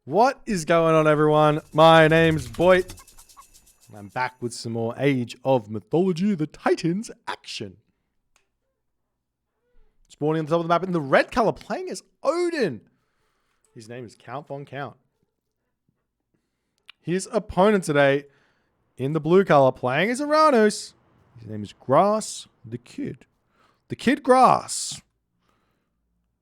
What is going on, everyone? My name's Boit. I'm back with some more Age of Mythology, the Titans action. Spawning on the top of the map in the red color, playing as Odin. His name is Count Von Count. His opponent today in the blue color, playing as Uranus. His name is Grass the Kid. The Kid Grass.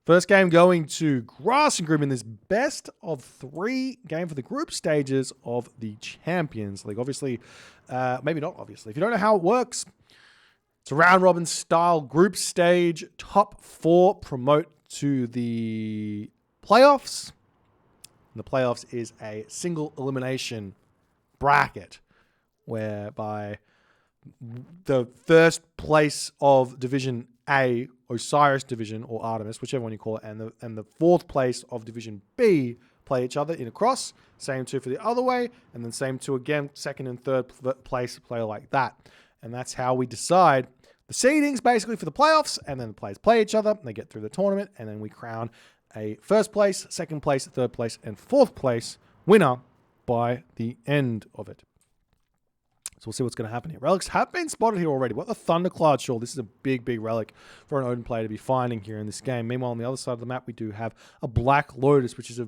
First game going to Grass and Grim in this best of 3 game for the group stages of the Champions League. Obviously, maybe not obviously. If you don't know how it works, it's a round robin style group stage. Top 4 promote to the playoffs. And the playoffs is a single elimination bracket whereby the first place of Division A, Osiris Division or Artemis, whichever one you call it, and the fourth place of Division B play each other in a cross. Same two for the other way, and then same two again, second and third place play like that. And that's how we decide the seedings basically for the playoffs, and then the players play each other, and they get through the tournament, and then we crown a first place, second place, third place, and fourth place winner by the end of it. So we'll see what's going to happen here. Relics have been spotted here already. What the Thundercloud Shawl. This is a big, big relic for an Odin player to be finding here in this game. Meanwhile, on the other side of the map, we do have a Black Lotus, which is a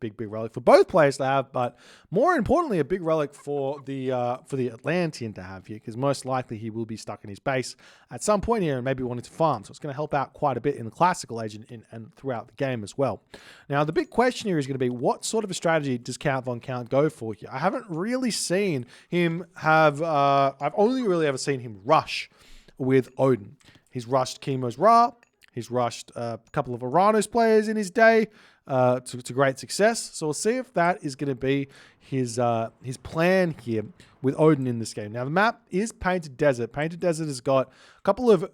big, big relic for both players to have, but more importantly, a big relic for the Atlantean to have here, because most likely he will be stuck in his base at some point here and maybe wanting to farm. So it's going to help out quite a bit in the Classical Age and throughout the game as well. Now, the big question here is going to be, what sort of a strategy does Count Von Count go for here? I haven't really seen him have, I've only really ever seen him rush with Odin. He's rushed Chemo's Ra. He's rushed a couple of Uranus players in his day to great success. So we'll see if that is going to be his plan here with Odin in this game. Now, the map is Painted Desert. Painted Desert has got a couple of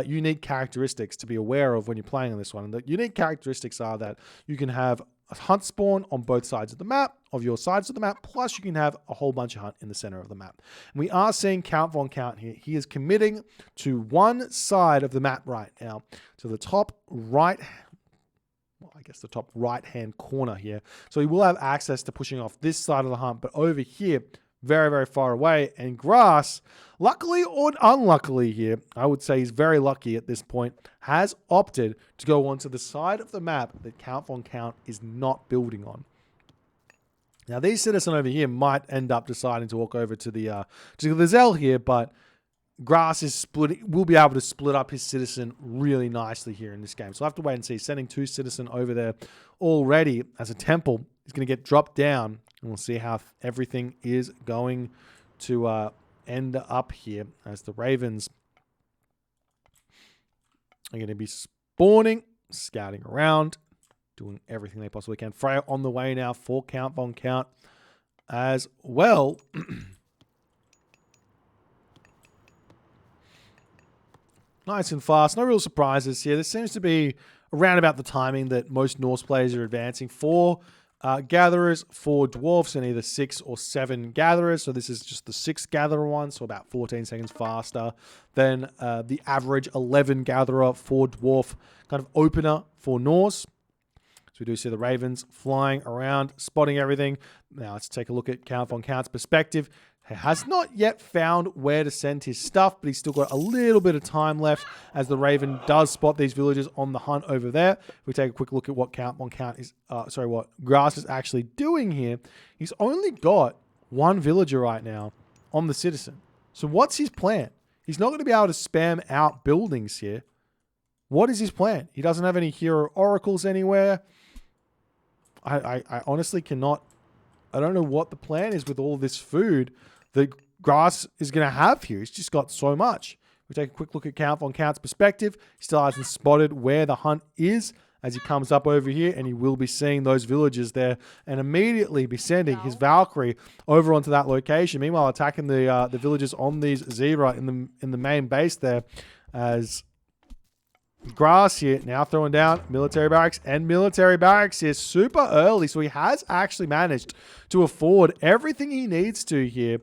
unique characteristics to be aware of when you're playing on this one. And the unique characteristics are that you can have a hunt spawn on both sides of the map, of your sides of the map, plus you can have a whole bunch of hunt in the center of the map. And we are seeing Count Von Count here. He is committing to one side of the map right now, to the top right, well, I guess the top right-hand corner here. So he will have access to pushing off this side of the hunt, but over here, very, very far away. And Grass, luckily or unluckily here, I would say he's very lucky at this point, has opted to go onto the side of the map that Count Von Count is not building on. Now, these citizens over here might end up deciding to walk over to the Zell here, but Grass is will be able to split up his citizen really nicely here in this game. So I'll have to wait and see. Sending 2 citizen over there already as a temple is going to get dropped down. And we'll see how everything is going to end up here as the Ravens are going to be spawning, scouting around, doing everything they possibly can. Freya on the way now for Count Von Count as well. Nice and fast. No real surprises here. This seems to be around about the timing that most Norse players are advancing. 4 gatherers, 4 dwarfs, and either 6 or 7 gatherers. So this is just the 6th gatherer one, so about 14 seconds faster than the average 11 gatherer, 4 dwarf kind of opener for Norse. So we do see the Ravens flying around, spotting everything. Now let's take a look at Count Von Count's perspective. He has not yet found where to send his stuff, but he's still got a little bit of time left as the Raven does spot these villagers on the hunt over there. If we take a quick look at what Count Von Count is, what Grass is actually doing here, he's only got 1 villager right now on the citizen. So what's his plan? He's not going to be able to spam out buildings here. What is his plan? He doesn't have any hero oracles anywhere. I honestly cannot, I don't know what the plan is with all this food that Grass is going to have here. He's just got so much. We take a quick look at Count Von Count's perspective. He still hasn't spotted where the hunt is as he comes up over here, and he will be seeing those villagers there and immediately be sending his Valkyrie over onto that location. Meanwhile, attacking the villagers on these Zebra in the main base there as Grass here now throwing down military barracks, and military barracks here super early. So he has actually managed to afford everything he needs to here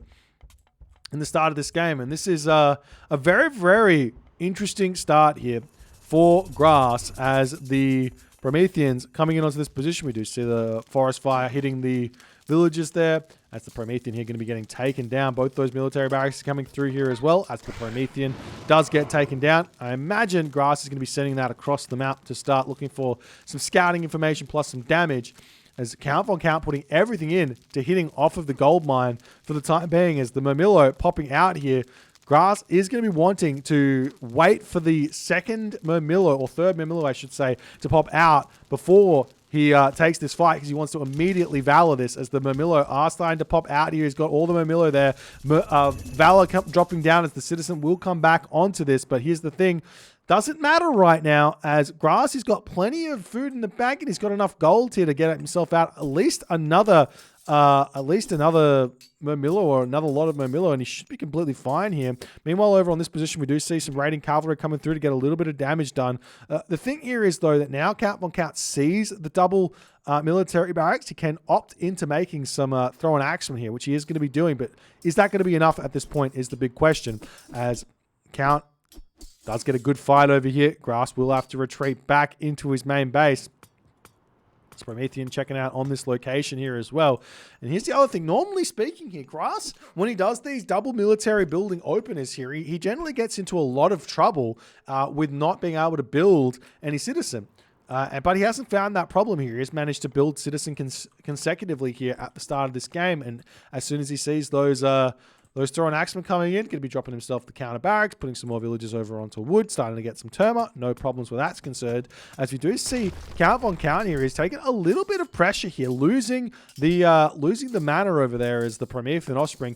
in the start of this game. And this is a very, very interesting start here for Grass as the Prometheans coming in onto this position. We do see the forest fire hitting the villages there. As the Promethean here going to be getting taken down. Both those military barracks are coming through here as well. As the Promethean does get taken down, I imagine Grass is going to be sending that across the map to start looking for some scouting information plus some damage. As Count Von Count putting everything in to hitting off of the gold mine for the time being. As the Murmillo popping out here, Grass is going to be wanting to wait for the second Murmillo, or third Murmillo, I should say, to pop out before he takes this fight, because he wants to immediately Valor this. As the Murmillo are starting to pop out here, he's got all the Murmillo there. Valor dropping down as the Citizen will come back onto this, but here's the thing. Doesn't matter right now, as Grass has got plenty of food in the bank and he's got enough gold here to get himself out at least another Murmillo, or another lot of Murmillo, and he should be completely fine here. Meanwhile, over on this position, we do see some raiding cavalry coming through to get a little bit of damage done. The thing here is, though, that now Count Von Count sees the double military barracks. He can opt into making some throwing axemen here, which he is going to be doing, but is that going to be enough at this point is the big question, as Count does get a good fight over here. Grass will have to retreat back into his main base. It's Promethean checking out on this location here as well. And here's the other thing. Normally speaking here, Grass, when he does these double military building openers here, he generally gets into a lot of trouble with not being able to build any Citizen. But he hasn't found that problem here. He has managed to build Citizen consecutively here at the start of this game. And as soon as he sees those throwing axemen coming in, going to be dropping himself the counter barracks, putting some more villagers over onto wood, starting to get some terma. No problems where that's concerned. As we do see, Count Von Count here is taking a little bit of pressure here, losing the mana over there as the Promethean Offspring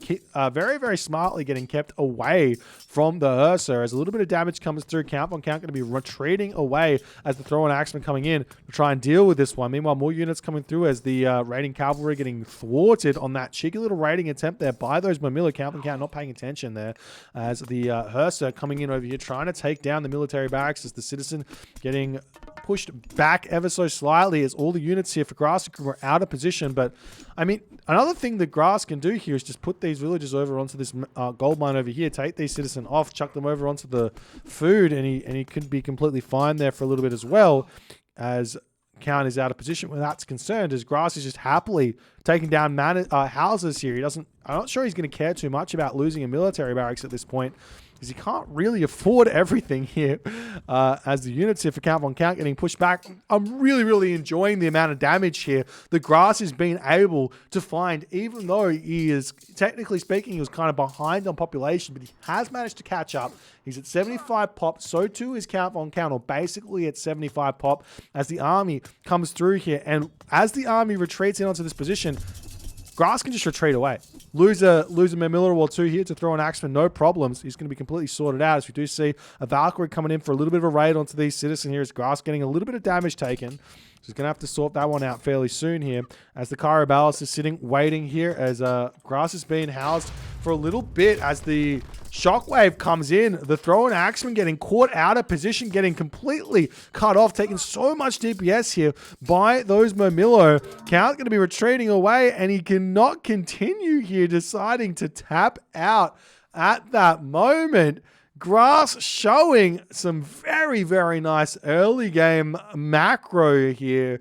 very, very smartly getting kept away from the Ursa. As a little bit of damage comes through, Count Von Count going to be retreating away as the throwing axemen coming in to try and deal with this one. Meanwhile, more units coming through as the raiding cavalry getting thwarted on that cheeky little raiding attempt there by those Murmillo. Count Von Count not paying attention there, as the Ursa coming in over here trying to take down the military barracks, as the Citizen getting pushed back ever so slightly as all the units here for Grass are out of position. But I mean, another thing that Grass can do here is just put these villagers over onto this gold mine over here, take these Citizen off, chuck them over onto the food, and he could be completely fine there for a little bit as well, as Count is out of position where that's concerned, as Grass is just happily taking down houses here. I'm not sure he's going to care too much about losing a military barracks at this point, because he can't really afford everything here. As the units here for Count Von Count getting pushed back, I'm really, really enjoying the amount of damage here the Grass has been able to find, even though he is, technically speaking, he was kind of behind on population, but he has managed to catch up. He's at 75 pop, so too is Count Von Count, or basically at 75 pop, as the army comes through here. And as the army retreats in onto this position, Grass can just retreat away. Lose a Murmillo or two here to throw an axeman, no problems. He's going to be completely sorted out, as we do see a Valkyrie coming in for a little bit of a raid onto these Citizen here, as Grass getting a little bit of damage taken. So he's going to have to sort that one out fairly soon here, as the Kyribalis is sitting, waiting here, as Grass is being housed for a little bit, as the Shockwave comes in. The throwing axeman getting caught out of position, getting completely cut off, taking so much DPS here by those Murmillo. Count going to be retreating away, and he cannot continue here, deciding to tap out at that moment. Grass showing some very, very nice early game macro here,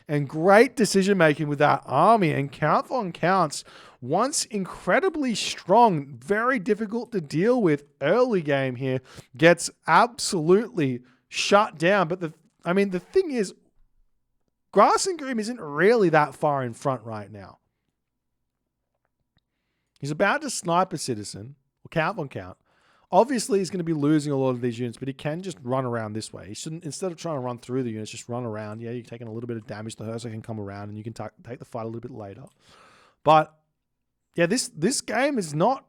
and great decision making with that army. And Count Von Count's once incredibly strong, very difficult to deal with early game here, gets absolutely shut down. But the thing is, Grass and Grim isn't really that far in front right now. He's about to snipe a Citizen, or Count Von Count. Obviously, he's going to be losing a lot of these units, but he can just run around this way. He shouldn't, instead of trying to run through the units, just run around. Yeah, you're taking a little bit of damage. The Ursa can come around, and you can take the fight a little bit later. But yeah, this game is not...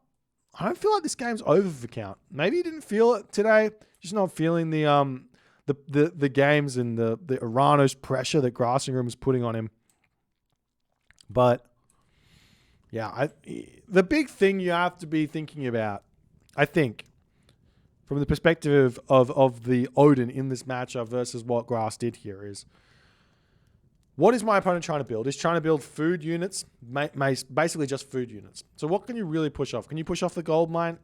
I don't feel like this game's over for Count. Maybe he didn't feel it today. Just not feeling the games and the Aranos pressure that Grassingham was putting on him. But yeah, the big thing you have to be thinking about, I think, from the perspective of the Odin in this matchup versus what Grass did here, is, what is my opponent trying to build? He's trying to build food units, basically just food units. So what can you really push off? Can you push off the gold mine?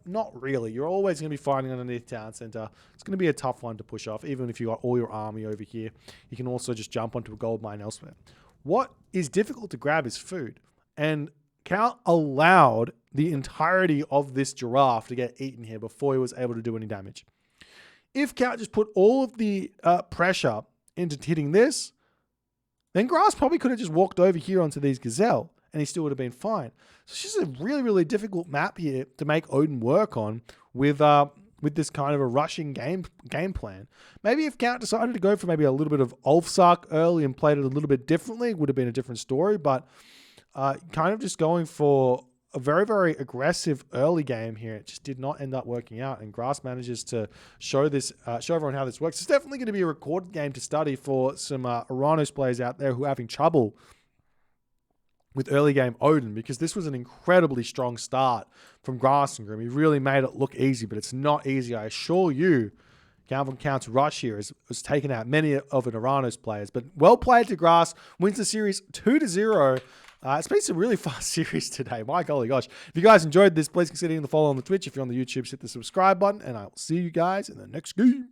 Not really. You're always going to be fighting underneath town center. It's going to be a tough one to push off, even if you got all your army over here. You can also just jump onto a gold mine elsewhere. What is difficult to grab is food. And Count allowed the entirety of this giraffe to get eaten here before he was able to do any damage. If Count just put all of the pressure into hitting this, then Grass probably could have just walked over here onto these Gazelle and he still would have been fine. So it's just a really, really difficult map here to make Odin work on with this kind of a rushing game plan. Maybe if Count decided to go for maybe a little bit of Ulfsark early and played it a little bit differently, it would have been a different story. But kind of just going for a very, very aggressive early game here, it just did not end up working out. And Grass manages to show everyone how this works. It's definitely going to be a recorded game to study for some Uranus players out there who are having trouble with early game Odin, because this was an incredibly strong start from Grass and Grim. He really made it look easy, but it's not easy. I assure you, Galvin Count's rush here has taken out many of an Uranus players. But well played to Grass, wins the series 2-0. It's been some really fast series today. My golly gosh. If you guys enjoyed this, please consider hitting the follow on the Twitch. If you're on the YouTube, hit the subscribe button, and I will see you guys in the next game.